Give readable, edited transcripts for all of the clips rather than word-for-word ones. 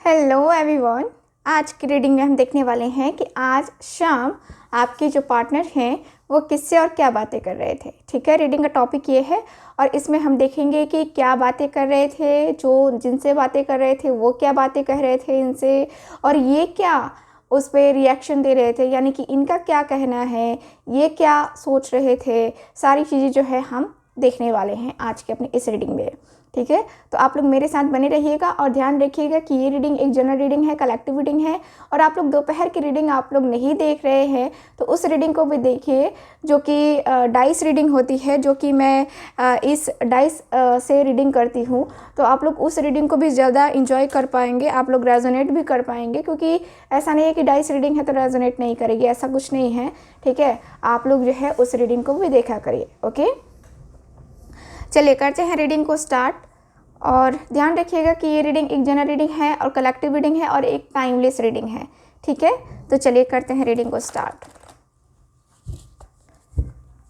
Hello everyone. आज की reading में हम देखने वाले हैं कि आज शाम आपके जो पार्टनर हैं वो किससे और क्या बातें कर रहे थे। ठीक है, रीडिंग का टॉपिक ये है और इसमें हम देखेंगे कि क्या बातें कर रहे थे, जो जिनसे बातें कर रहे थे वो क्या बातें कह रहे थे इनसे, और ये क्या उस पर रिएक्शन दे रहे थे, यानी कि इनका क्या कहना है, ये क्या सोच रहे थे। सारी चीज़ें जो है हम देखने वाले हैं आज के अपने इस रीडिंग में। ठीक है, तो आप लोग मेरे साथ बने रहिएगा और ध्यान रखिएगा कि ये रीडिंग एक जनरल रीडिंग है, कलेक्टिव रीडिंग है। और आप लोग दोपहर की रीडिंग आप लोग नहीं देख रहे हैं तो उस रीडिंग को भी देखिए, जो कि डाइस रीडिंग होती है, जो कि मैं इस डाइस से रीडिंग करती हूँ। तो आप लोग उस रीडिंग को भी ज़्यादा इंजॉय कर पाएंगे, आप लोग रेजोनेट भी कर पाएंगे, क्योंकि ऐसा नहीं है कि डाइस रीडिंग है तो रेजोनेट नहीं करेगी, ऐसा कुछ नहीं है। ठीक है, आप लोग जो है उस रीडिंग को भी देखा करिए। ओके, चलिए करते हैं रीडिंग को स्टार्ट। और ध्यान रखिएगा कि ये रीडिंग एक जनरल रीडिंग है और कलेक्टिव रीडिंग है और एक टाइमलेस रीडिंग है। ठीक है, तो चलिए करते हैं रीडिंग को स्टार्ट।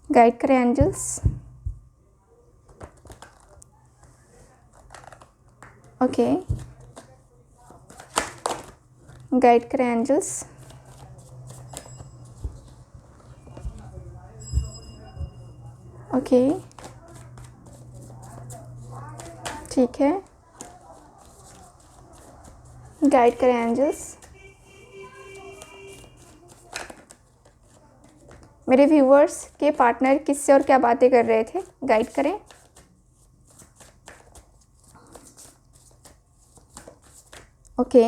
गाइड करें एंजल्स। ओके, गाइड करें एंजल्स। ओके, ठीक है, गाइड करें एंजल्स। मेरे व्यूवर्स के पार्टनर किससे और क्या बातें कर रहे थे, गाइड करें। Okay,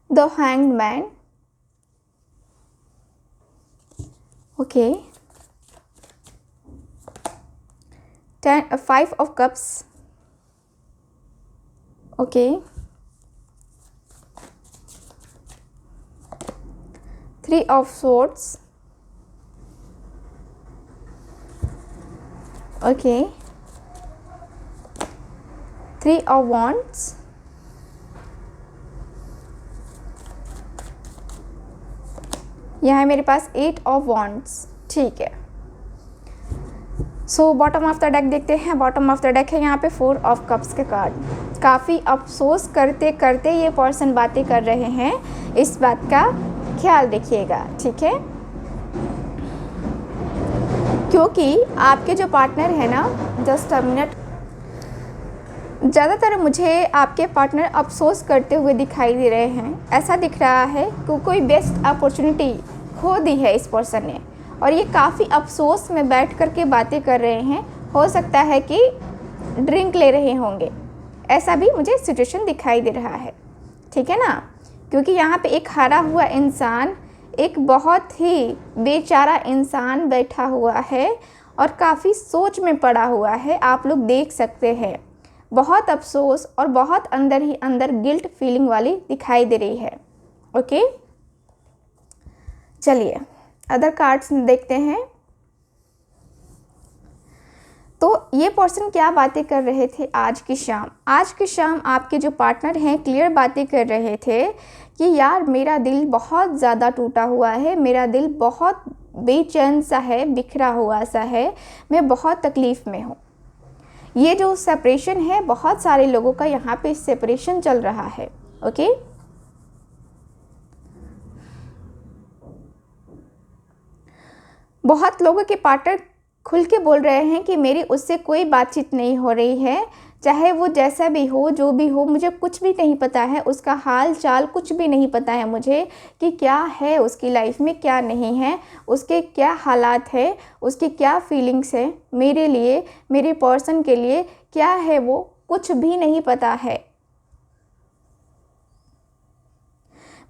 the hanged man. Okay, 5 of cups. Okay, 3 of swords. Okay, 3 of wands. यहाँ है मेरे पास 8 of wands। ठीक है, so bottom of the deck देखते हैं। बॉटम ऑफ द डेक है यहाँ पे 4 ऑफ कप्स के कार्ड। काफ़ी अफसोस करते करते ये पर्सन बातें कर रहे हैं, इस बात का ख्याल रखिएगा। ठीक है, क्योंकि आपके जो पार्टनर है ना, जस्ट अ मिनट, ज़्यादातर मुझे आपके पार्टनर अफसोस करते हुए दिखाई दे रहे हैं। ऐसा दिख रहा है कि कोई बेस्ट अपॉर्चुनिटी खो दी है इस पर्सन ने और ये काफ़ी अफसोस में बैठ कर के बातें कर रहे हैं। हो सकता है कि ड्रिंक ले रहे होंगे, ऐसा भी मुझे सिचुएशन दिखाई दे रहा है। ठीक है ना, क्योंकि यहाँ पे एक हारा हुआ इंसान, एक बहुत ही बेचारा इंसान बैठा हुआ है और काफ़ी सोच में पड़ा हुआ है। आप लोग देख सकते हैं, बहुत अफसोस और बहुत अंदर ही अंदर गिल्ट फीलिंग वाली दिखाई दे रही है। ओके, चलिए अदर कार्ड्स देखते हैं। तो ये पर्सन क्या बातें कर रहे थे आज की शाम। आज की शाम आपके जो पार्टनर हैं क्लियर बातें कर रहे थे कि यार मेरा दिल बहुत ज़्यादा टूटा हुआ है, मेरा दिल बहुत बेचैन सा है, बिखरा हुआ सा है, मैं बहुत तकलीफ़ में हूँ। ये जो सेपरेशन है, बहुत सारे लोगों का यहाँ पे सेपरेशन चल रहा है। ओके, बहुत लोगों के पार्टनर खुल के बोल रहे हैं कि मेरी उससे कोई बातचीत नहीं हो रही है, चाहे वो जैसा भी हो, जो भी हो, मुझे कुछ भी नहीं पता है, उसका हाल चाल कुछ भी नहीं पता है मुझे कि क्या है उसकी लाइफ में, क्या नहीं है, उसके क्या हालात है, उसकी क्या फीलिंग्स है मेरे लिए, मेरे पर्सन के लिए क्या है, वो कुछ भी नहीं पता है।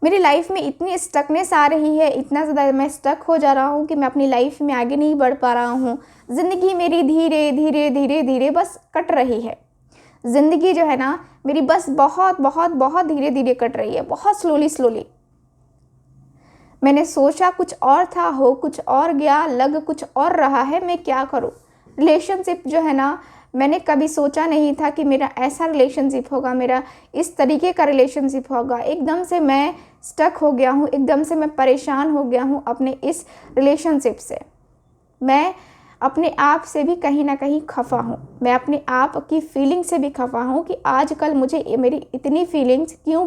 मेरी लाइफ में इतनी स्टकनेस आ रही है, इतना ज़्यादा मैं स्टक हो जा रहा हूँ कि मैं अपनी लाइफ में आगे नहीं बढ़ पा रहा हूँ। ज़िंदगी मेरी धीरे धीरे धीरे धीरे बस कट रही है। ज़िंदगी जो है ना मेरी बस बहुत बहुत बहुत धीरे धीरे कट रही है, बहुत स्लोली स्लोली। मैंने सोचा कुछ और था, हो कुछ और गया, लग कुछ और रहा है, मैं क्या करूँ। रिलेशनशिप जो है ना, मैंने कभी सोचा नहीं था कि मेरा ऐसा रिलेशनशिप होगा, मेरा इस तरीके का रिलेशनशिप होगा। एकदम से मैं स्टक हो गया हूँ, एकदम से मैं परेशान हो गया हूँ अपने इस रिलेशनशिप से। मैं अपने आप से भी कहीं ना कहीं खफा हूँ। मैं अपने आप की फीलिंग से भी खफा हूँ कि आजकल मुझे मेरी इतनी फीलिंग्स क्यों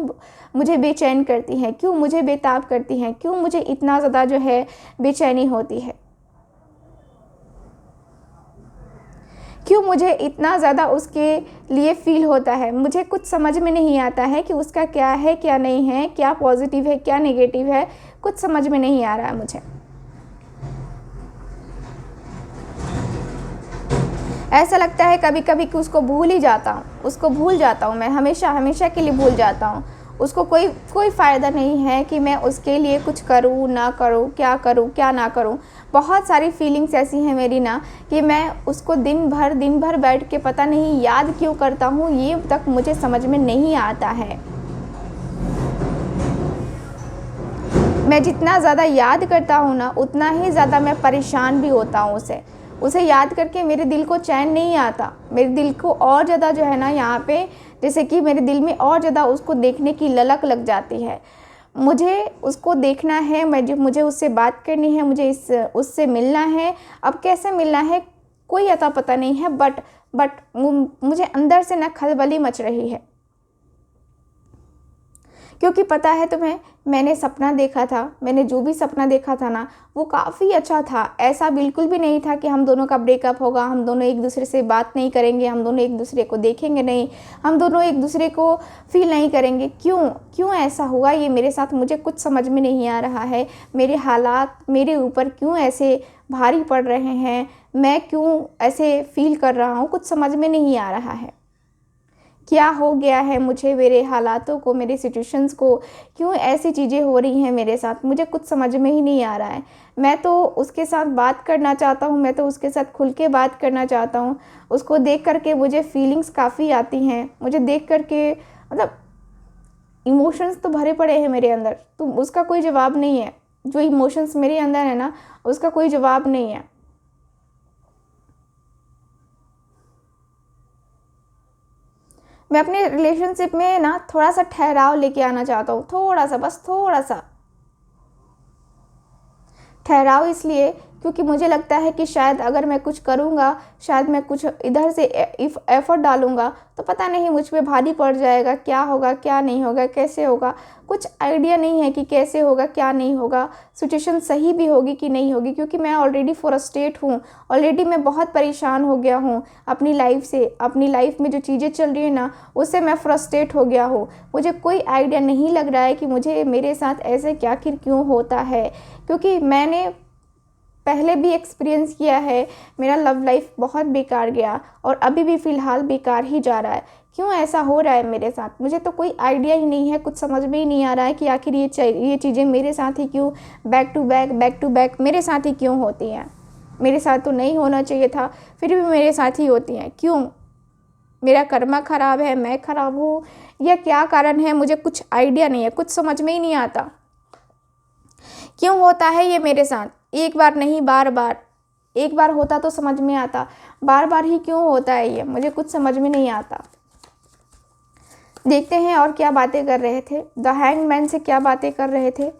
मुझे बेचैन करती हैं, क्यों मुझे बेताब करती हैं, क्यों मुझे इतना ज़्यादा जो है बेचैनी होती है, क्यों मुझे इतना ज़्यादा उसके लिए फ़ील होता है। मुझे कुछ समझ में नहीं आता है कि उसका क्या है क्या नहीं है, क्या पॉजिटिव है क्या नेगेटिव है, कुछ समझ में नहीं आ रहा है मुझे। ऐसा लगता है कभी कभी कि उसको भूल ही जाता हूँ, उसको भूल जाता हूँ मैं, हमेशा हमेशा के लिए भूल जाता हूँ। उसको कोई फ़ायदा नहीं है कि मैं उसके लिए कुछ करूँ ना करूँ, क्या ना करूँ। बहुत सारी फीलिंग्स ऐसी हैं मेरी ना कि मैं उसको दिन भर बैठ के पता नहीं याद क्यों करता हूँ, ये तक मुझे समझ में नहीं आता है। मैं जितना ज़्यादा याद करता हूँ ना, उतना ही ज़्यादा मैं परेशान भी होता हूँ उसे याद करके मेरे दिल को चैन नहीं आता। मेरे दिल को और ज़्यादा जो है ना यहाँ पे, जैसे कि मेरे दिल में और ज़्यादा उसको देखने की ललक लग जाती है। मुझे उसको देखना है, मुझे उससे बात करनी है, मुझे उससे मिलना है। अब कैसे मिलना है कोई अता पता नहीं है, बट मुझे अंदर से ना खलबली मच रही है। क्योंकि पता है तुम्हें, मैंने सपना देखा था, मैंने जो भी सपना देखा था ना, वो काफ़ी अच्छा था। ऐसा बिल्कुल भी नहीं था कि हम दोनों का ब्रेकअप होगा, हम दोनों एक दूसरे से बात नहीं करेंगे, हम दोनों एक दूसरे को देखेंगे नहीं, हम दोनों एक दूसरे को फील नहीं करेंगे। क्यों ऐसा हुआ ये मेरे साथ, मुझे कुछ समझ में नहीं आ रहा है। मेरे हालात मेरे ऊपर क्यों ऐसे भारी पड़ रहे हैं, मैं क्यों ऐसे फील कर रहा हूँ, कुछ समझ में नहीं आ रहा है। क्या हो गया है मुझे, मेरे हालातों को, मेरे सिचुएशंस को, क्यों ऐसी चीज़ें हो रही हैं मेरे साथ, मुझे कुछ समझ में ही नहीं आ रहा है। मैं तो उसके साथ बात करना चाहता हूँ, मैं तो उसके साथ खुल के बात करना चाहता हूँ। उसको देख करके मुझे फीलिंग्स काफ़ी आती हैं, मुझे देख करके मतलब इमोशंस तो भरे पड़े हैं मेरे अंदर, तो उसका कोई जवाब नहीं है। जो इमोशंस मेरे अंदर है ना, उसका कोई जवाब नहीं है। मैं अपने रिलेशनशिप में ना थोड़ा सा ठहराव लेके आना चाहता हूँ, थोड़ा सा, बस थोड़ा सा ठहराव। इसलिए क्योंकि मुझे लगता है कि शायद अगर मैं कुछ करूँगा, शायद मैं कुछ इधर से एफर्ट डालूँगा तो पता नहीं मुझ पे भारी पड़ जाएगा। क्या होगा क्या नहीं होगा, कैसे होगा, कुछ आइडिया नहीं है कि कैसे होगा क्या नहीं होगा, सिचुएशन सही भी होगी कि नहीं होगी। क्योंकि मैं ऑलरेडी फ्रस्ट्रेट हूँ, ऑलरेडी मैं बहुत परेशान हो गया हूँ अपनी लाइफ से। अपनी लाइफ में जो चीज़ें चल रही है ना, उससे मैं फ्रस्ट्रेट हो गया हूँ। मुझे कोई आइडिया नहीं लग रहा है कि मुझे मेरे साथ ऐसे क्या आखिर क्यों होता है। क्योंकि मैंने पहले भी एक्सपीरियंस किया है, मेरा लव लाइफ बहुत बेकार गया और अभी भी फ़िलहाल बेकार ही जा रहा है। क्यों ऐसा हो रहा है मेरे साथ, मुझे तो कोई आइडिया ही नहीं है, कुछ समझ में ही नहीं आ रहा है कि आखिर ये चीज़ें मेरे साथ ही क्यों बैक टू बैक मेरे साथ ही क्यों होती हैं। मेरे साथ तो नहीं होना चाहिए था, फिर भी मेरे साथ ही होती हैं। क्यों? मेरा कर्मा ख़राब है, मैं ख़राब हूँ, या क्या कारण है, मुझे कुछ आइडिया नहीं है, कुछ समझ में ही नहीं आता। क्यों होता है ये मेरे साथ? एक बार नहीं, बार बार। एक बार होता तो समझ में आता, बार बार ही क्यों होता है ये, मुझे कुछ समझ में नहीं आता। देखते हैं और क्या बातें कर रहे थे द हैंगमैन से, क्या बातें कर रहे थे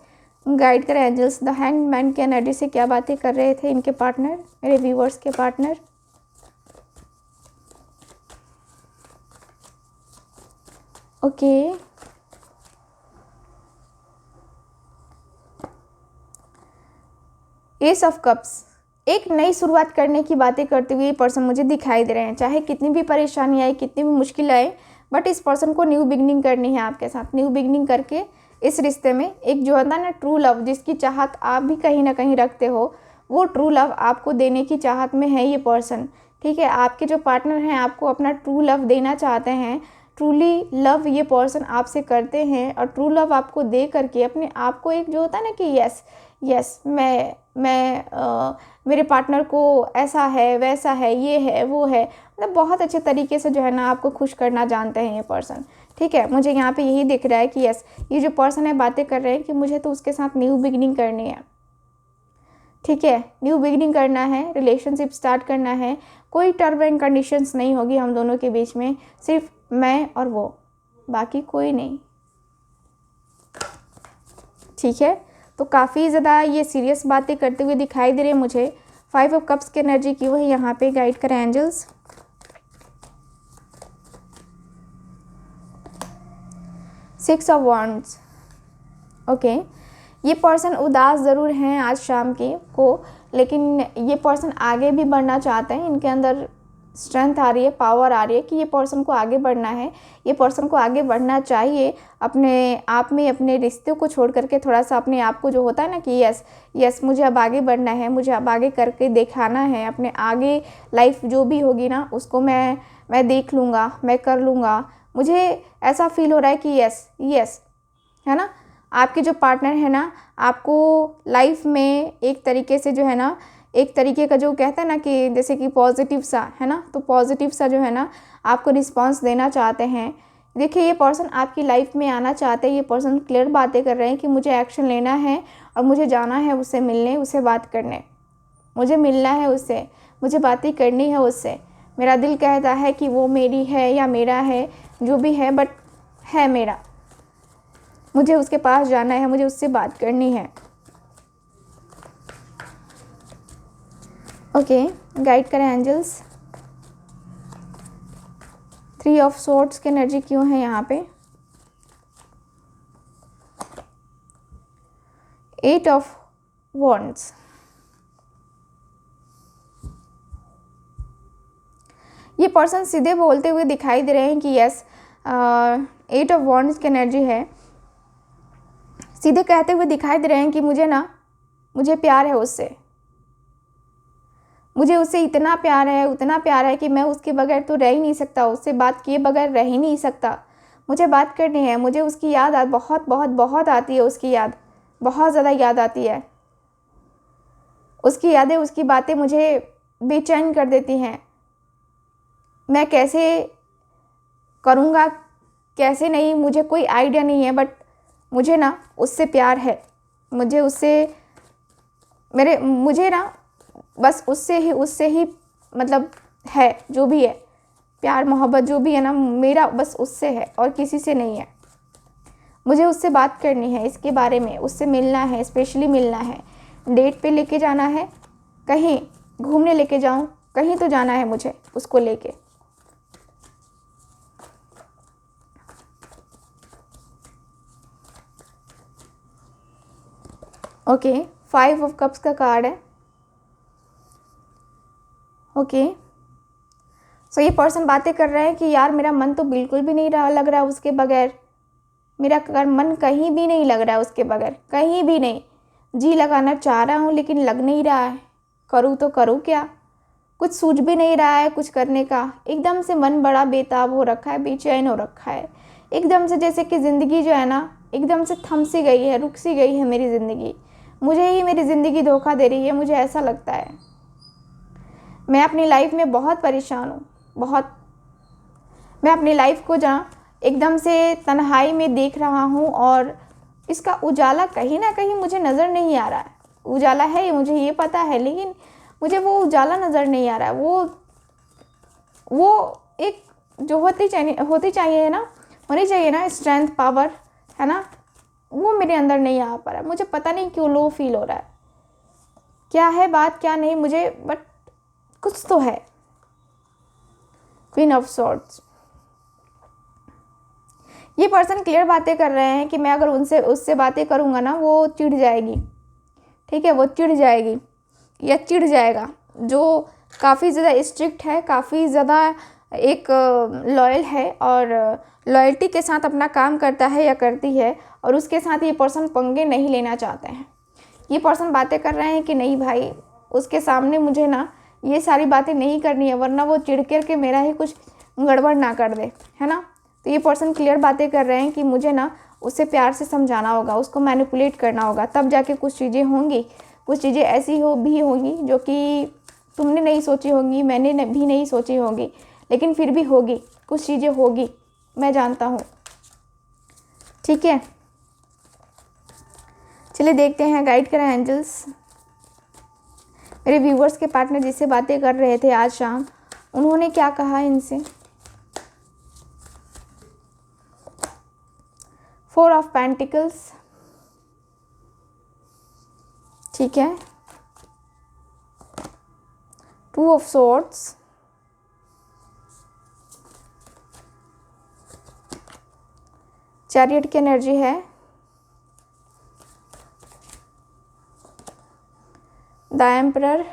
गाइड कर एंजल्स। द हैंगमैन के एनर्जी से क्या बातें कर रहे थे इनके पार्टनर, मेरे व्यूवर्स के partner. Okay, S of cups, एक नई शुरुआत करने की बातें करते हुए ये पर्सन मुझे दिखाई दे रहे हैं। चाहे कितनी भी परेशानी आए, कितनी भी मुश्किल आए, बट इस पर्सन को न्यू बिगनिंग करनी है आपके साथ। न्यू बिगनिंग करके इस रिश्ते में एक जो होता है ना ट्रू लव, जिसकी चाहत आप भी कहीं ना कहीं रखते हो, वो ट्रू लव आपको देने की चाहत में है ये पर्सन। ठीक है, आपके जो पार्टनर हैं आपको अपना ट्रू लव देना चाहते हैं। ट्रूली लव ये पर्सन आपसे करते हैं और ट्रू लव आपको दे करके अपने आप को एक जो होता है ना कि यस मेरे पार्टनर को ऐसा है, वैसा है, ये है, वो है, मतलब बहुत अच्छे तरीके से जो है ना आपको खुश करना जानते हैं ये पर्सन। ठीक है, मुझे यहाँ पे यही दिख रहा है कि यस, ये जो पर्सन है बातें कर रहे हैं कि मुझे तो उसके साथ न्यू बिगिनिंग करनी है। ठीक है, न्यू बिगिनिंग करना है, रिलेशनशिप स्टार्ट करना है। कोई टर्म एंड कंडीशंस नहीं होगी हम दोनों के बीच में, सिर्फ मैं और वो, बाकी कोई नहीं। ठीक है, तो काफ़ी ज़्यादा ये सीरियस बातें करते हुए दिखाई दे रहे हैं मुझे। 5 ऑफ कप्स की एनर्जी क्यों है यहाँ पे, गाइड करें एंजल्स। 6 of wands. ओके, ये पर्सन उदास ज़रूर हैं आज शाम को, लेकिन ये पर्सन आगे भी बढ़ना चाहते हैं। इनके अंदर स्ट्रेंथ आ रही है, पावर आ रही है कि ये पर्सन को आगे बढ़ना है, ये पर्सन को आगे बढ़ना चाहिए अपने आप में, अपने रिश्तों को छोड़ करके थोड़ा सा अपने आप को, जो होता है ना कि यस मुझे अब आगे बढ़ना है, मुझे अब आगे करके दिखाना है, अपने आगे लाइफ जो भी होगी ना उसको मैं देख लूँगा, मैं कर लूँगा। मुझे ऐसा फील हो रहा है कि यस है ना, आपके जो पार्टनर है ना आपको लाइफ में एक तरीके से जो है ना, एक तरीके का जो कहते हैं ना कि जैसे कि पॉजिटिव सा है ना, तो पॉजिटिव सा जो है ना आपको रिस्पांस देना चाहते हैं। देखिए ये पर्सन आपकी लाइफ में आना चाहते हैं, ये पर्सन क्लियर बातें कर रहे हैं कि मुझे एक्शन लेना है और मुझे जाना है उससे मिलने, उससे बात करने, मुझे मिलना है उससे, मुझे बातें करनी है उससे। मेरा दिल कहता है कि वो मेरी है या मेरा है, जो भी है बट है मेरा, मुझे उसके पास जाना है, मुझे उससे बात करनी है। ओके, गाइड करें एंजल्स। 3 ऑफ सोर्ड्स की एनर्जी क्यों है यहाँ पे, 8 ऑफ वॉन्ड्स। ये पर्सन सीधे बोलते हुए दिखाई दे रहे हैं कि यस, 8 ऑफ वॉन्ड्स की एनर्जी है, सीधे कहते हुए दिखाई दे रहे हैं कि मुझे प्यार है उससे, मुझे उससे इतना प्यार है, उतना प्यार है कि मैं उसके बगैर तो रह ही नहीं सकता, उससे बात किए बगैर रह ही नहीं सकता, मुझे बात करनी है, मुझे उसकी याद बहुत बहुत बहुत आती है, उसकी याद बहुत ज़्यादा याद आती है, उसकी यादें, उसकी बातें मुझे बेचैन कर देती हैं। मैं कैसे करूँगा कैसे नहीं, मुझे कोई आइडिया नहीं है, बट मुझे ना उससे प्यार है, मुझे बस उससे ही मतलब है, जो भी है प्यार मोहब्बत जो भी है ना मेरा बस उससे है और किसी से नहीं है। मुझे उससे बात करनी है इसके बारे में, उससे मिलना है, स्पेशली मिलना है, डेट पे लेके जाना है, कहीं घूमने लेके जाऊं, कहीं तो जाना है मुझे उसको लेके। ओके, 5 ऑफ कप्स का कार्ड है। ओके, सो ये पर्सन बातें कर रहे हैं कि यार मेरा मन तो बिल्कुल भी नहीं लग रहा उसके बगैर, मेरा मन कहीं भी नहीं लग रहा है उसके बगैर, कहीं भी नहीं। जी लगाना चाह रहा हूँ लेकिन लग नहीं रहा है, करूँ तो करूँ क्या, कुछ सूझ भी नहीं रहा है कुछ करने का। एकदम से मन बड़ा बेताब हो रखा है, बेचैन हो रखा है, एकदम से जैसे कि ज़िंदगी जो है ना एकदम से थम सी गई है, रुक सी गई है मेरी ज़िंदगी, मुझे ही मेरी ज़िंदगी धोखा दे रही है, मुझे ऐसा लगता है। मैं अपनी लाइफ में बहुत परेशान हूँ, बहुत। मैं अपनी लाइफ को जहाँ एकदम से तन्हाई में देख रहा हूँ और इसका उजाला कहीं ना कहीं मुझे नज़र नहीं आ रहा है। उजाला है ये, मुझे ये पता है, लेकिन मुझे वो उजाला नज़र नहीं आ रहा है। वो एक जो होती चाहिए ना, होनी चाहिए ना स्ट्रेंथ, पावर है ना, वो मेरे अंदर नहीं आ पा रहा है। मुझे पता नहीं क्यों लो फील हो रहा है, क्या है बात क्या नहीं मुझे, बट कुछ तो है। Queen of swords. ये पर्सन क्लियर बातें कर रहे हैं कि मैं अगर उससे बातें करूँगा ना वो चिढ़ जाएगी, ठीक है, वो चिढ़ जाएगी या चिढ़ जाएगा, जो काफ़ी ज़्यादा स्ट्रिक्ट है, काफ़ी ज़्यादा एक लॉयल है और लॉयल्टी के साथ अपना काम करता है या करती है, और उसके साथ ये पर्सन पंगे नहीं लेना चाहते हैं। ये पर्सन बातें कर रहे हैं कि नहीं भाई उसके सामने मुझे ना ये सारी बातें नहीं करनी है, वरना वो चिढ़ कर के मेरा ही कुछ गड़बड़ ना कर दे, है ना। तो ये पर्सन क्लियर बातें कर रहे हैं कि मुझे ना उससे प्यार से समझाना होगा, उसको मैनिपुलेट करना होगा, तब जाके कुछ चीज़ें होंगी, कुछ चीज़ें ऐसी भी होंगी जो कि तुमने नहीं सोची होंगी, मैंने भी नहीं सोची होंगी, लेकिन फिर भी होगी, कुछ चीज़ें होगी, मैं जानता हूँ, ठीक है। चलिए देखते हैं, गाइड करें एंजल्स। मेरे व्यूवर्स के पार्टनर जिससे बातें कर रहे थे आज शाम, उन्होंने क्या कहा इनसे। 4 ऑफ पेंटिकल्स, ठीक है, टू ऑफ सॉर्ड्स, चैरियट की एनर्जी है, the emperor,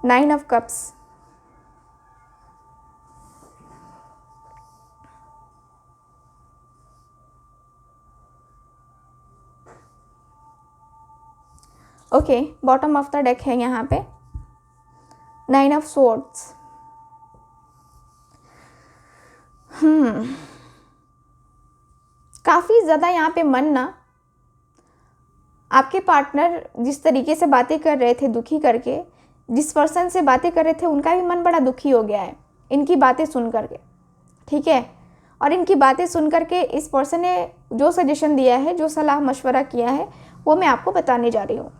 nine of cups, okay, bottom of the deck है यहाँ पे नाइन ऑफ स्वॉर्ड्स। काफ़ी ज़्यादा यहाँ पे मन ना, आपके पार्टनर जिस तरीके से बातें कर रहे थे दुखी करके, जिस पर्सन से बातें कर रहे थे उनका भी मन बड़ा दुखी हो गया है इनकी बातें सुन करके, ठीक है। और इनकी बातें सुन करके इस पर्सन ने जो सजेशन दिया है, जो सलाह मशवरा किया है, वो मैं आपको बताने जा रही हूँ।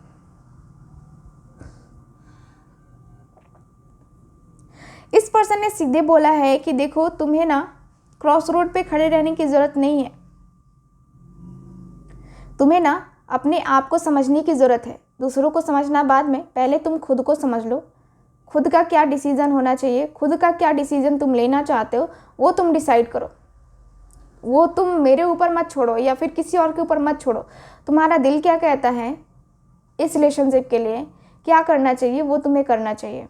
इस पर्सन ने सीधे बोला है कि देखो, तुम्हें ना क्रॉस रोड पे खड़े रहने की ज़रूरत नहीं है, तुम्हें ना अपने आप को समझने की ज़रूरत है। दूसरों को समझना बाद में, पहले तुम खुद को समझ लो। खुद का क्या डिसीज़न होना चाहिए, खुद का क्या डिसीज़न तुम लेना चाहते हो, वो तुम डिसाइड करो। वो तुम मेरे ऊपर मत छोड़ो या फिर किसी और के ऊपर मत छोड़ो। तुम्हारा दिल क्या कहता है इस रिलेशनशिप के लिए, क्या करना चाहिए, वो तुम्हें करना चाहिए,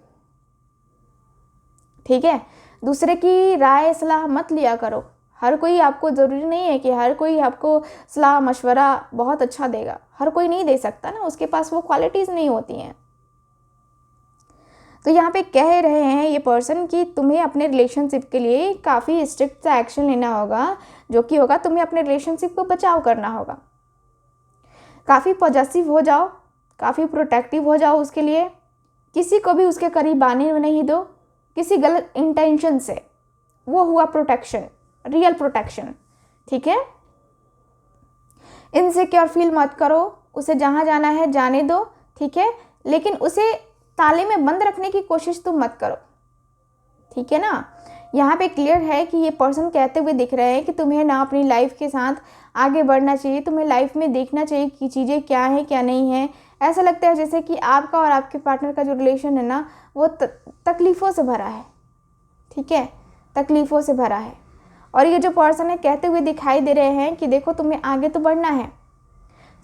ठीक है। दूसरे की राय सलाह मत लिया करो। हर कोई आपको, ज़रूरी नहीं है कि हर कोई आपको सलाह मशवरा बहुत अच्छा देगा, हर कोई नहीं दे सकता ना, उसके पास वो क्वालिटीज़ नहीं होती हैं। तो यहाँ पे कह रहे हैं ये पर्सन कि तुम्हें अपने रिलेशनशिप के लिए काफ़ी स्ट्रिक्ट सा एक्शन लेना होगा, जो कि होगा तुम्हें अपने रिलेशनशिप को बचाव करना होगा। काफ़ी पॉजेसिव हो जाओ, काफ़ी प्रोटेक्टिव हो जाओ उसके लिए, किसी को भी उसके करीब आने नहीं दो किसी गलत इंटेंशन से। वो हुआ प्रोटेक्शन, रियल प्रोटेक्शन, ठीक है। इनसिक्योर फील मत करो, उसे जहाँ जाना है जाने दो, ठीक है, लेकिन उसे ताले में बंद रखने की कोशिश तुम मत करो, ठीक है ना। यहाँ पे क्लियर है कि ये पर्सन कहते हुए दिख रहे हैं कि तुम्हें ना अपनी लाइफ के साथ आगे बढ़ना चाहिए, तुम्हें लाइफ में देखना चाहिए कि चीज़ें क्या हैं क्या नहीं है। ऐसा लगता है जैसे कि आपका और आपके पार्टनर का जो रिलेशन है ना, वो तकलीफ़ों से भरा है, ठीक है, तकलीफ़ों से भरा है। और ये जो पर्सन है कहते हुए दिखाई दे रहे हैं कि देखो, तुम्हें आगे तो बढ़ना है,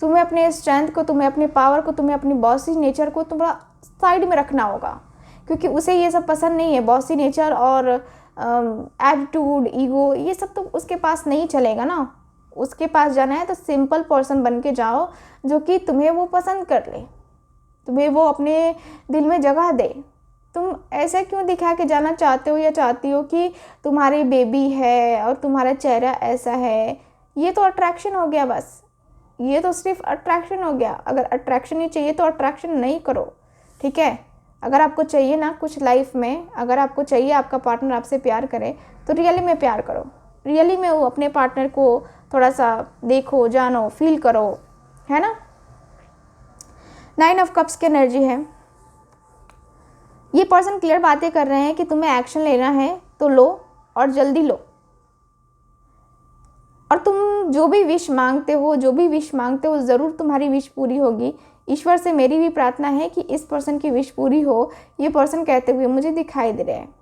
तुम्हें अपने स्ट्रेंथ को, तुम्हें अपने पावर को, तुम्हें अपनी बॉसी नेचर को थोड़ा साइड में रखना होगा, क्योंकि उसे ये सब पसंद नहीं है। बॉसी नेचर और एटीट्यूड, ईगो, ये सब तो उसके पास नहीं चलेगा ना। उसके पास जाना है तो सिंपल पर्सन बन के जाओ, जो कि तुम्हें वो पसंद कर ले, तुम्हें वो अपने दिल में जगह दे। तुम ऐसा क्यों दिखा के जाना चाहते हो या चाहती हो कि तुम्हारी बेबी है और तुम्हारा चेहरा ऐसा है? ये तो अट्रैक्शन हो गया, बस ये तो सिर्फ अट्रैक्शन हो गया। अगर अट्रैक्शन ही चाहिए तो अट्रैक्शन नहीं करो, ठीक है। अगर आपको चाहिए ना कुछ लाइफ में, अगर आपको चाहिए आपका पार्टनर आपसे प्यार करे, तो रियली में प्यार करो, रियली में वो अपने पार्टनर को थोड़ा सा देखो, जानो, फील करो, है ना। नाइन ऑफ कप्स की एनर्जी है। ये पर्सन क्लियर बातें कर रहे हैं कि तुम्हें एक्शन लेना है तो लो, और जल्दी लो। और तुम जो भी विश मांगते हो, जो भी विश मांगते हो, ज़रूर तुम्हारी विश पूरी होगी। ईश्वर से मेरी भी प्रार्थना है कि इस पर्सन की विश पूरी हो। ये पर्सन कहते हुए मुझे दिखाई दे रहे हैं,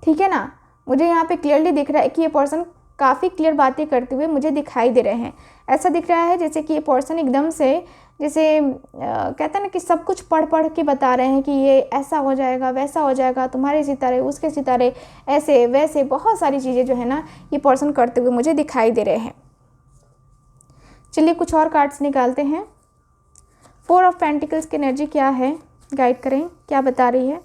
ठीक है ना। मुझे यहाँ पे क्लियरली दिख रहा है कि ये पर्सन काफ़ी क्लियर बातें करते हुए मुझे दिखाई दे रहे हैं। ऐसा दिख रहा है जैसे कि ये पर्सन एकदम से, जैसे कहते हैं ना कि सब कुछ पढ़ पढ़ के बता रहे हैं कि ये ऐसा हो जाएगा, वैसा हो जाएगा, तुम्हारे सितारे, उसके सितारे, ऐसे वैसे बहुत सारी चीज़ें जो है ना, ये पर्सन करते हुए मुझे दिखाई दे रहे हैं। चलिए कुछ और कार्ड्स निकालते हैं। फोर ऑफ पेंटिकल्स की एनर्जी क्या है, गाइड करें, क्या बता रही है।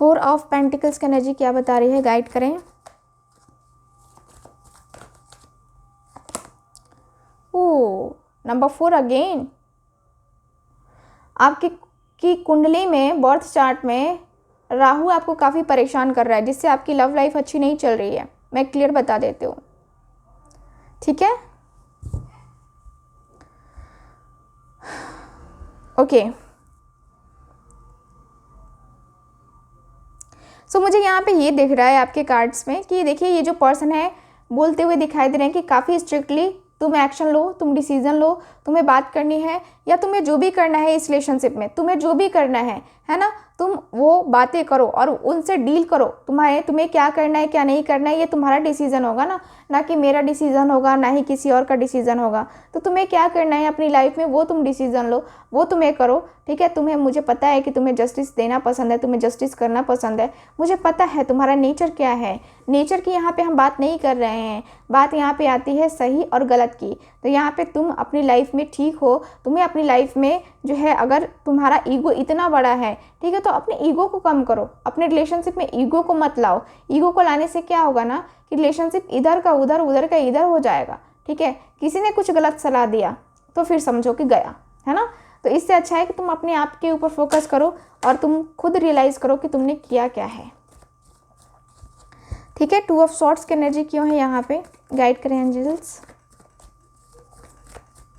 फोर ऑफ पेंटिकल्स की एनर्जी क्या बता रही है, गाइड करें। ओह, नंबर 4 अगेन। आपकी कुंडली में, बर्थ चार्ट में राहु आपको काफ़ी परेशान कर रहा है, जिससे आपकी लव लाइफ अच्छी नहीं चल रही है। मैं क्लियर बता देती हूँ, ठीक है। ओके, मुझे यहाँ पे ये दिख रहा है आपके कार्ड्स में कि देखिए ये जो पर्सन है बोलते हुए दिखाई दे रहे हैं कि काफ़ी स्ट्रिक्टली तुम एक्शन लो, तुम डिसीजन लो, तुम्हें बात करनी है या तुम्हें जो भी करना है इस रिलेशनशिप में, तुम्हें जो भी करना है ना, तुम वो बातें करो और उनसे डील करो। तुम्हें क्या करना है क्या नहीं करना है ये तुम्हारा डिसीजन होगा ना कि मेरा डिसीजन होगा, ना ही किसी और का डिसीजन होगा। तो तुम्हें क्या करना है अपनी लाइफ में वो तुम डिसीजन लो, वो तुम्हें करो, ठीक है। मुझे पता है कि तुम्हें जस्टिस देना पसंद है, तुम्हें जस्टिस करना पसंद है, मुझे पता है तुम्हारा नेचर क्या है। नेचर की यहाँ पे हम बात नहीं कर रहे हैं, बात यहाँ पे आती है सही और गलत की। तो यहाँ पे तुम अपनी लाइफ में ठीक हो, तुम्हें अपनी लाइफ में जो है अगर तुम्हारा ईगो इतना बड़ा है, ठीक है, तो अपने ईगो को कम करो, अपने रिलेशनशिप में ईगो को मत लाओ। ईगो को लाने से क्या होगा ना कि रिलेशनशिप इधर का उधर, उधर का इधर हो जाएगा, ठीक है। किसी ने कुछ गलत सलाह दिया तो फिर समझो कि गया, है ना। तो इससे अच्छा है कि तुम अपने आप के ऊपर फोकस करो और तुम खुद रियलाइज़ करो कि तुमने किया क्या है, ठीक है। 2 ऑफ सॉर्ड्स की एनर्जी क्यों है यहाँ पे, गाइड करें एंजल्स।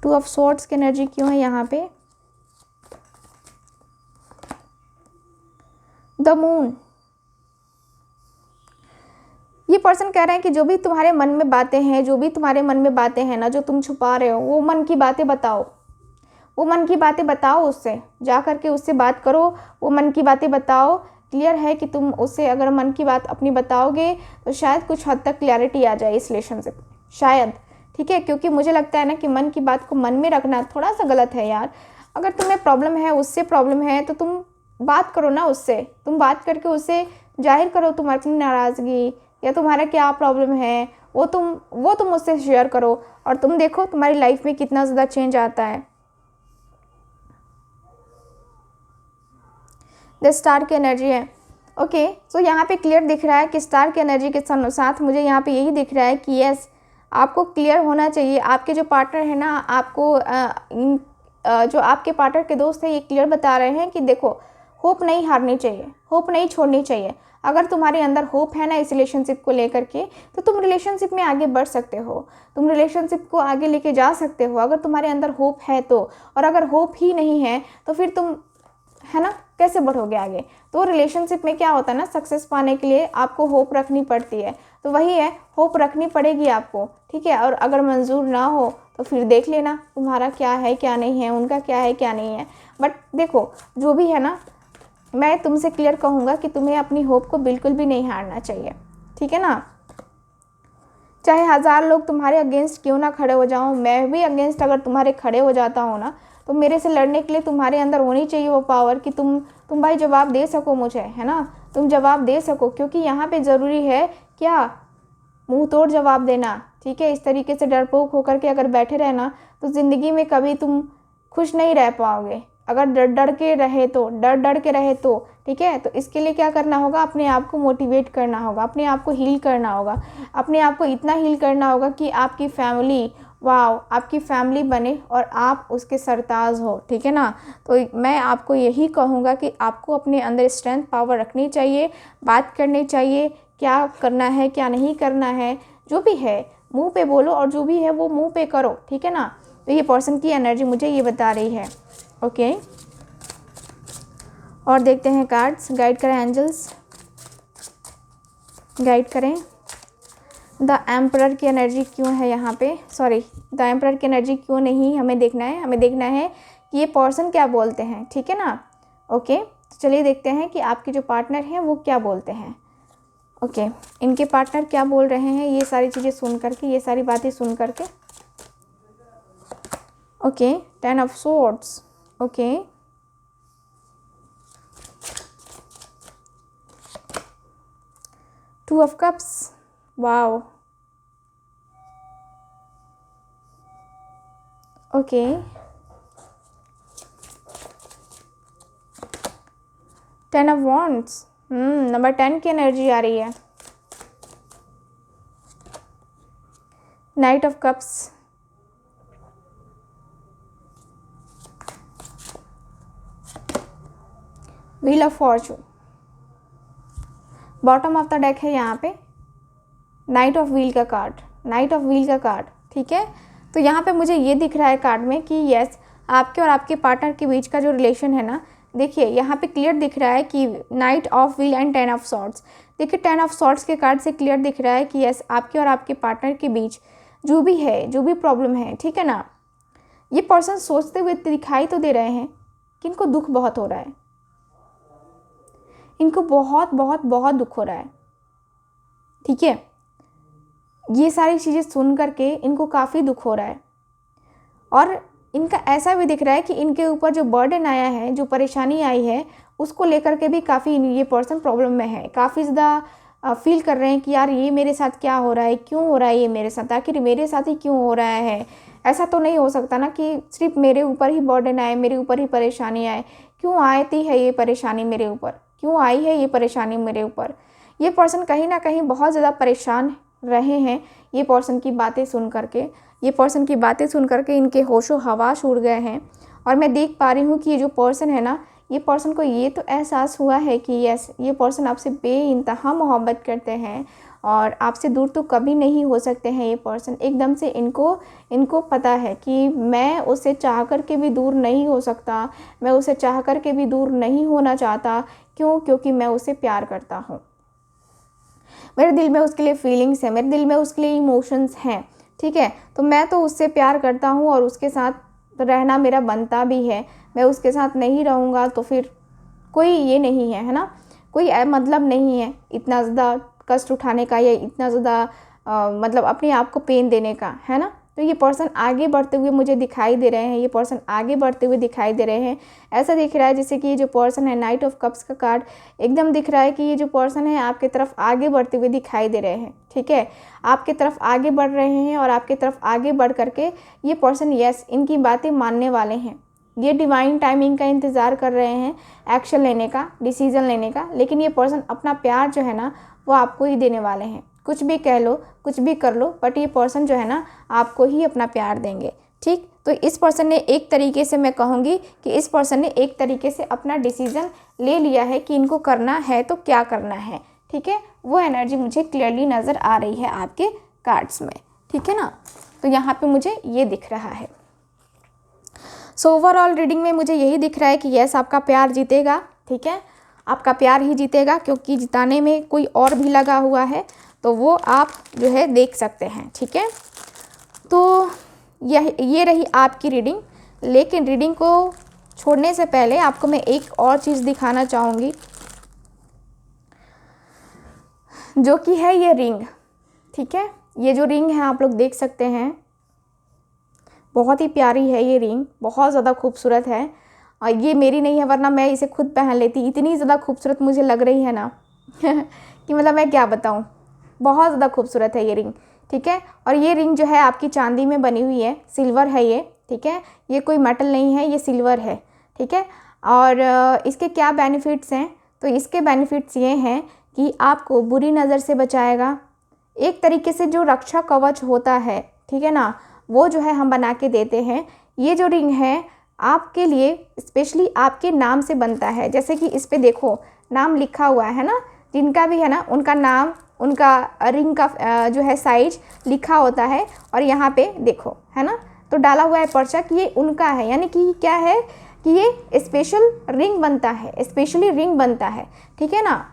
2 ऑफ सॉर्ड्स की एनर्जी क्यों है यहाँ पे, द मून। ये पर्सन कह रहे हैं कि जो भी तुम्हारे मन में बातें हैं, जो भी तुम्हारे मन में बातें हैं ना, जो तुम छुपा रहे हो, वो मन की बातें बताओ, वो मन की बातें बताओ, उससे जा करके उससे बात करो, वो मन की बातें बताओ। क्लियर है कि तुम उससे अगर मन की बात अपनी बताओगे तो शायद कुछ हद तक क्लैरिटी आ जाए इस रिलेशनशिप में, शायद, ठीक है। क्योंकि मुझे लगता है ना कि मन की बात को मन में रखना थोड़ा सा गलत है यार। अगर तुम्हें प्रॉब्लम है, उससे प्रॉब्लम है, तो तुम बात करो ना उससे, तुम बात करके उससे जाहिर करो तुम अपनी नाराज़गी या तुम्हारा क्या प्रॉब्लम है, वो तुम उससे शेयर करो और तुम देखो तुम्हारी लाइफ में कितना ज़्यादा चेंज आता है। द स्टार की एनर्जी है, ओके। सो यहाँ पे क्लियर दिख रहा है कि स्टार की एनर्जी के साथ मुझे यहाँ पे यही दिख रहा है कि यस, आपको क्लियर होना चाहिए। आपके जो पार्टनर है ना, आपको जो आपके पार्टनर के दोस्त हैं ये क्लियर बता रहे हैं कि देखो, होप नहीं हारनी चाहिए, होप नहीं छोड़नी चाहिए। अगर तुम्हारे अंदर होप है ना इस रिलेशनशिप को लेकर के, तो तुम रिलेशनशिप में आगे बढ़ सकते हो, तुम रिलेशनशिप को आगे लेके जा सकते हो अगर तुम्हारे अंदर होप है तो। और अगर होप ही नहीं है तो फिर तुम, है ना, कैसे बढ़ोगे आगे। तो रिलेशनशिप में क्या होता है ना, सक्सेस पाने के लिए आपको होप रखनी पड़ती है। तो वही है, होप रखनी पड़ेगी आपको, ठीक है। और अगर मंजूर ना हो तो फिर देख लेना तुम्हारा क्या है क्या नहीं है, उनका क्या है क्या नहीं है। बट देखो जो भी है ना, मैं तुमसे क्लियर कहूँगा कि तुम्हें अपनी होप को बिल्कुल भी नहीं हारना चाहिए, ठीक है ना। चाहे 1000 लोग तुम्हारे अगेंस्ट क्यों ना खड़े हो जाओ, मैं भी अगेंस्ट अगर तुम्हारे खड़े हो जाता हूँ ना, तो मेरे से लड़ने के लिए तुम्हारे अंदर होनी चाहिए वो पावर कि तुम भाई जवाब दे सको मुझे, है ना, तुम जवाब दे सको। क्योंकि यहाँ पे ज़रूरी है क्या, मुंह तोड़ जवाब देना, ठीक है। इस तरीके से डरपोक होकर के अगर बैठे रहना तो ज़िंदगी में कभी तुम खुश नहीं रह पाओगे। अगर डर के रहे तो ठीक है। तो इसके लिए क्या करना होगा, अपने आप को मोटिवेट करना होगा, अपने आप को हील करना होगा, अपने आप को इतना हील करना होगा कि आपकी फैमिली, वाओ, आपकी फैमिली बने और आप उसके सरताज हो, ठीक है ना। तो मैं आपको यही कहूँगा कि आपको अपने अंदर स्ट्रेंथ पावर रखनी चाहिए, बात करनी चाहिए, क्या करना है क्या नहीं करना है, जो भी है मुंह पे बोलो और जो भी है वो मुंह पे करो, ठीक है ना। तो ये पर्सन की एनर्जी मुझे ये बता रही है, ओके। और देखते हैं कार्ड्स, गाइड करें एंजल्स, गाइड करें। द एम्परर की एनर्जी क्यों है यहाँ पे, सॉरी, द एम्परर की एनर्जी क्यों नहीं हमें देखना है, हमें देखना है कि ये पर्सन क्या बोलते हैं, ठीक है ना, ओके। तो चलिए देखते हैं कि आपके जो पार्टनर हैं वो क्या बोलते हैं, ओके। इनके पार्टनर क्या बोल रहे हैं, ये सारी चीज़ें सुन करके, ये सारी बातें सुन करके, okay. 10 of swords, okay. Two of cups, wow, okay. 10 of wands, number 10 की एनर्जी आ रही है। Night of cups, wheel of Fortune, bottom of the deck है यहाँ पे नाइट ऑफ व्हील का कार्ड, नाइट ऑफ व्हील का कार्ड, ठीक है। तो यहाँ पे मुझे ये दिख रहा है कार्ड में कि यस, आपके और आपके पार्टनर के बीच का जो रिलेशन है ना, देखिए यहाँ पे क्लियर दिख रहा है कि night of wheel and 10 of swords. देखिए 10 ऑफ सॉर्ड्स के कार्ड से क्लियर दिख रहा है कि यस, आपके और आपके पार्टनर के बीच जो भी है, जो भी प्रॉब्लम है, ठीक है ना, ये पर्सन सोचते हुए दिखाई तो दे रहे हैं कि इनको दुख बहुत हो रहा है, इनको बहुत बहुत बहुत दुख हो रहा है, ठीक है। ये सारी चीज़ें सुन करके इनको काफ़ी दुख हो रहा है और इनका ऐसा भी दिख रहा है कि इनके ऊपर जो बर्डन आया है, जो परेशानी आई है, उसको लेकर के भी काफ़ी ये पर्सन प्रॉब्लम में है। काफ़ी ज़्यादा फील कर रहे हैं कि यार ये मेरे साथ क्या हो रहा है, क्यों हो रहा है ये मेरे साथ, आखिर मेरे साथ ही क्यों हो रहा है। ऐसा तो नहीं हो सकता ना कि सिर्फ मेरे ऊपर ही बर्डन आए, मेरे ऊपर ही परेशानी आए। क्यों आती है ये परेशानी मेरे ऊपर, क्यों आई है ये परेशानी मेरे ऊपर। ये पर्सन कहीं ना कहीं बहुत ज़्यादा परेशान रहे हैं ये पर्सन की बातें सुन करके। ये पर्सन की बातें सुन करके इनके होशो हवास उड़ गए हैं और मैं देख पा रही हूँ कि ये जो पर्सन है ना, ये पर्सन को ये तो एहसास हुआ है कि यस, ये पर्सन आपसे बेइंतहा मोहब्बत करते हैं और आपसे दूर तो कभी नहीं हो सकते हैं। ये पर्सन एकदम से इनको पता है कि मैं उसे चाह कर के भी दूर नहीं हो सकता, मैं उसे चाह कर के भी दूर नहीं होना चाहता। क्यों? क्योंकि मैं उसे प्यार करता हूँ, मेरे दिल में उसके लिए फीलिंग्स हैं, मेरे दिल में उसके लिए इमोशंस हैं, ठीक है। तो मैं तो उससे प्यार करता हूँ और उसके साथ रहना मेरा बनता भी है। मैं उसके साथ नहीं रहूँगा तो फिर कोई ये नहीं है, है ना, कोई मतलब नहीं है इतना ज़्यादा कष्ट उठाने का या इतना ज़्यादा मतलब अपने आप को पेन देने का, है ना। तो ये पर्सन आगे बढ़ते हुए मुझे दिखाई दे रहे हैं, ये पर्सन आगे बढ़ते हुए दिखाई दे रहे हैं। ऐसा दिख रहा है जैसे कि ये जो पर्सन है, नाइट ऑफ कप्स का कार्ड एकदम दिख रहा है कि ये जो पर्सन है आपकी तरफ आगे बढ़ते हुए दिखाई दे रहे हैं, ठीक है। आपकी तरफ आगे बढ़ रहे हैं और आपकी तरफ आगे बढ़ करके ये पर्सन यस, इनकी बातें मानने वाले हैं। ये डिवाइन टाइमिंग का इंतज़ार कर रहे हैं, एक्शन लेने का, डिसीज़न लेने का। लेकिन ये पर्सन अपना प्यार जो है ना वो आपको ही देने वाले हैं। कुछ भी कह लो, कुछ भी कर लो, बट ये पर्सन जो है ना आपको ही अपना प्यार देंगे, ठीक। तो इस पर्सन ने एक तरीके से, मैं कहूँगी कि इस पर्सन ने एक तरीके से अपना डिसीज़न ले लिया है कि इनको करना है तो क्या करना है, ठीक है। वो एनर्जी मुझे क्लियरली नज़र आ रही है आपके कार्ड्स में, ठीक है ना। तो यहाँ पे मुझे ये दिख रहा है। सो ओवरऑल रीडिंग में मुझे यही दिख रहा है कि यस, आपका प्यार जीतेगा, ठीक है। आपका प्यार ही जीतेगा क्योंकि जिताने में कोई और भी लगा हुआ है, तो वो आप जो है देख सकते हैं, ठीक है। तो ये रही आपकी रीडिंग। लेकिन रीडिंग को छोड़ने से पहले आपको मैं एक और चीज़ दिखाना चाहूँगी, जो कि है ये रिंग, ठीक है। ये जो रिंग है आप लोग देख सकते हैं, बहुत ही प्यारी है ये रिंग, बहुत ज़्यादा खूबसूरत है। और ये मेरी नहीं है, वरना मैं इसे खुद पहन लेती। इतनी ज़्यादा खूबसूरत मुझे लग रही है ना कि मतलब मैं क्या बताऊँ, बहुत ज़्यादा खूबसूरत है ये रिंग, ठीक है। और ये रिंग जो है आपकी चांदी में बनी हुई है, सिल्वर है ये, ठीक है। ये कोई मेटल नहीं है, ये सिल्वर है, ठीक है। और इसके क्या बेनिफिट्स हैं? तो इसके बेनिफिट्स ये हैं कि आपको बुरी नज़र से बचाएगा। एक तरीके से जो रक्षा कवच होता है, ठीक है ना, वो जो है हम बना के देते हैं। ये जो रिंग है आपके लिए स्पेशली आपके नाम से बनता है। जैसे कि इस पे देखो नाम लिखा हुआ है ना, जिनका भी है ना उनका नाम, उनका रिंग का जो है साइज लिखा होता है। और यहाँ पे देखो है ना, तो डाला हुआ है पर्चा कि ये उनका है, यानी कि क्या है कि ये स्पेशल रिंग बनता है, स्पेशली रिंग बनता है, ठीक है ना।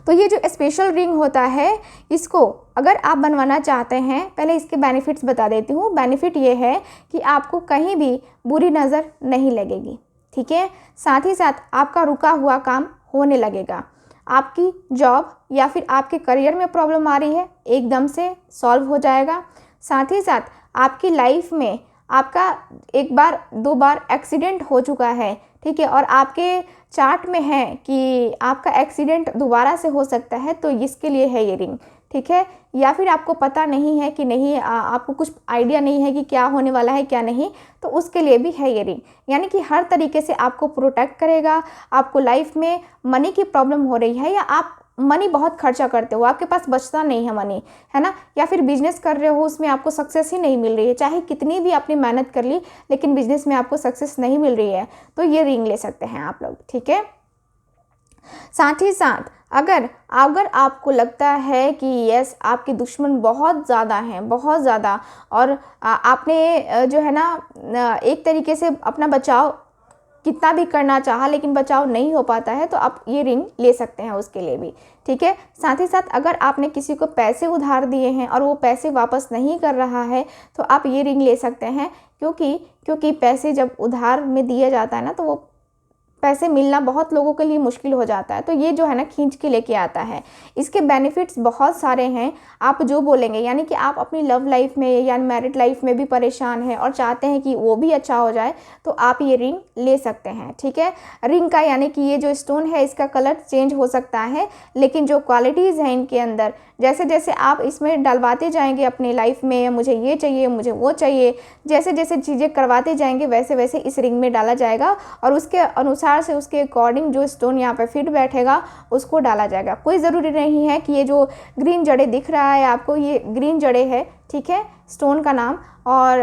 तो ये जो स्पेशल रिंग होता है, इसको अगर आप बनवाना चाहते हैं, पहले इसके बेनिफिट्स बता देती हूँ। बेनिफिट ये है कि आपको कहीं भी बुरी नज़र नहीं लगेगी, ठीक है। साथ ही साथ आपका रुका हुआ काम होने लगेगा। आपकी जॉब या फिर आपके करियर में प्रॉब्लम आ रही है, एकदम से सॉल्व हो जाएगा। साथ ही साथ आपकी लाइफ में आपका एक बार 2 बार एक्सीडेंट हो चुका है, ठीक है, और आपके चार्ट में है कि आपका एक्सीडेंट दोबारा से हो सकता है, तो इसके लिए है ये रिंग, ठीक है। या फिर आपको पता नहीं है कि नहीं, आपको कुछ आइडिया नहीं है कि क्या होने वाला है क्या नहीं, तो उसके लिए भी है ये रिंग। यानी कि हर तरीके से आपको प्रोटेक्ट करेगा। आपको लाइफ में मनी की प्रॉब्लम हो रही है या आप मनी बहुत खर्चा करते हो, आपके पास बचता नहीं है मनी, है ना, या फिर बिजनेस कर रहे हो उसमें आपको सक्सेस ही नहीं मिल रही है, चाहे कितनी भी आपने मेहनत कर ली लेकिन बिजनेस में आपको सक्सेस नहीं मिल रही है, तो ये रिंग ले सकते हैं आप लोग, ठीक है। साथ ही साथ अगर आपको लगता है कि यस आपके दुश्मन बहुत ज़्यादा हैं, बहुत ज़्यादा, और आपने जो है ना एक तरीके से अपना बचाव कितना भी करना चाहा लेकिन बचाव नहीं हो पाता है तो आप ये रिंग ले सकते हैं उसके लिए भी, ठीक है। साथ ही साथ अगर आपने किसी को पैसे उधार दिए हैं और वो पैसे वापस नहीं कर रहा है तो आप ये रिंग ले सकते हैं, क्योंकि पैसे जब उधार में दिया जाता है ना तो वो पैसे मिलना बहुत लोगों के लिए मुश्किल हो जाता है, तो ये जो है ना खींच के लेके आता है। इसके बेनिफिट्स बहुत सारे हैं, आप जो बोलेंगे, यानी कि आप अपनी लव लाइफ में या मैरिड लाइफ में भी परेशान हैं और चाहते हैं कि वो भी अच्छा हो जाए तो आप ये रिंग ले सकते हैं, ठीक है। रिंग का यानी कि ये जो स्टोन है इसका कलर चेंज हो सकता है, लेकिन जो क्वालिटीज़ हैं इनके अंदर, जैसे जैसे आप इसमें डलवाते जाएंगे अपनी लाइफ में, मुझे ये चाहिए, मुझे वो चाहिए, जैसे जैसे चीज़ें करवाते जाएंगे वैसे वैसे इस रिंग में डाला जाएगा और उसके अनुसार से उसके अकॉर्डिंग जो स्टोन यहाँ पे फिट बैठेगा उसको डाला जाएगा। कोई ज़रूरी नहीं है कि ये जो ग्रीन जड़े दिख रहा है आपको, ये ग्रीन जड़े है, ठीक है, स्टोन का नाम, और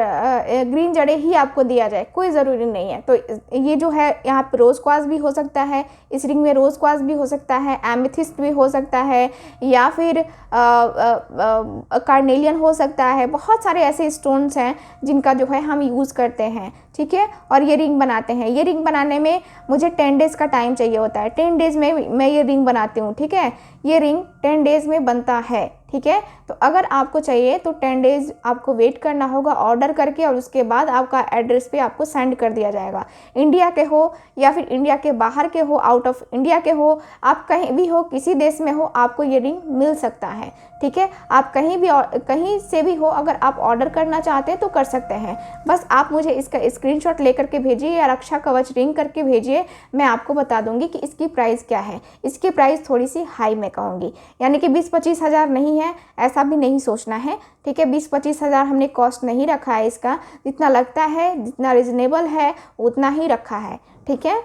ग्रीन जड़े ही आपको दिया जाए, कोई ज़रूरी नहीं है। तो ये जो है यहाँ पे रोज़ क्वार्ट्ज भी हो सकता है, इस रिंग में रोज़ क्वार्ट्ज भी हो सकता है, एमेथिस्ट भी हो सकता है, या फिर कार्नेलियन हो सकता है। बहुत सारे ऐसे स्टोन्स हैं जिनका जो है हम यूज़ करते हैं, ठीक है, और ये रिंग बनाते हैं। ये रिंग बनाने में मुझे 10 डेज़ का टाइम चाहिए होता है, 10 डेज़ में मैं ये रिंग बनाती हूँ, ठीक है। ये रिंग 10 डेज़ में बनता है, ठीक है। तो अगर आपको चाहिए तो 10 डेज़ आपको वेट करना होगा ऑर्डर करके, और उसके बाद आपका एड्रेस पे आपको सेंड कर दिया जाएगा। इंडिया के हो या फिर इंडिया के बाहर के हो, आउट ऑफ इंडिया के हो, आप कहीं भी हो, किसी देश में हो, आपको ये रिंग मिल सकता है, ठीक है। आप कहीं से भी हो, अगर आप ऑर्डर करना चाहते हैं तो कर सकते हैं। बस आप मुझे इसका स्क्रीनशॉट लेकर के भेजिए या रक्षा कवच रिंग करके भेजिए, मैं आपको बता दूंगी कि इसकी प्राइस क्या है। इसकी प्राइस थोड़ी सी हाई मैं कहूँगी, यानी कि 20-25 हज़ार नहीं है, ऐसा भी नहीं सोचना है, ठीक है। 20-25 हज़ार हमने कॉस्ट नहीं रखा है इसका, जितना लगता है, जितना रिजनेबल है उतना ही रखा है, ठीक है।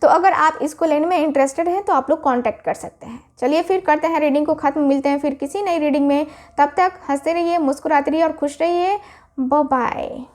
तो अगर आप इसको लेने में इंटरेस्टेड हैं तो आप लोग कांटेक्ट कर सकते हैं। चलिए फिर करते हैं रीडिंग को ख़त्म, मिलते हैं फिर किसी नई रीडिंग में। तब तक हंसते रहिए, मुस्कुराते रहिए और खुश रहिए। Bye bye.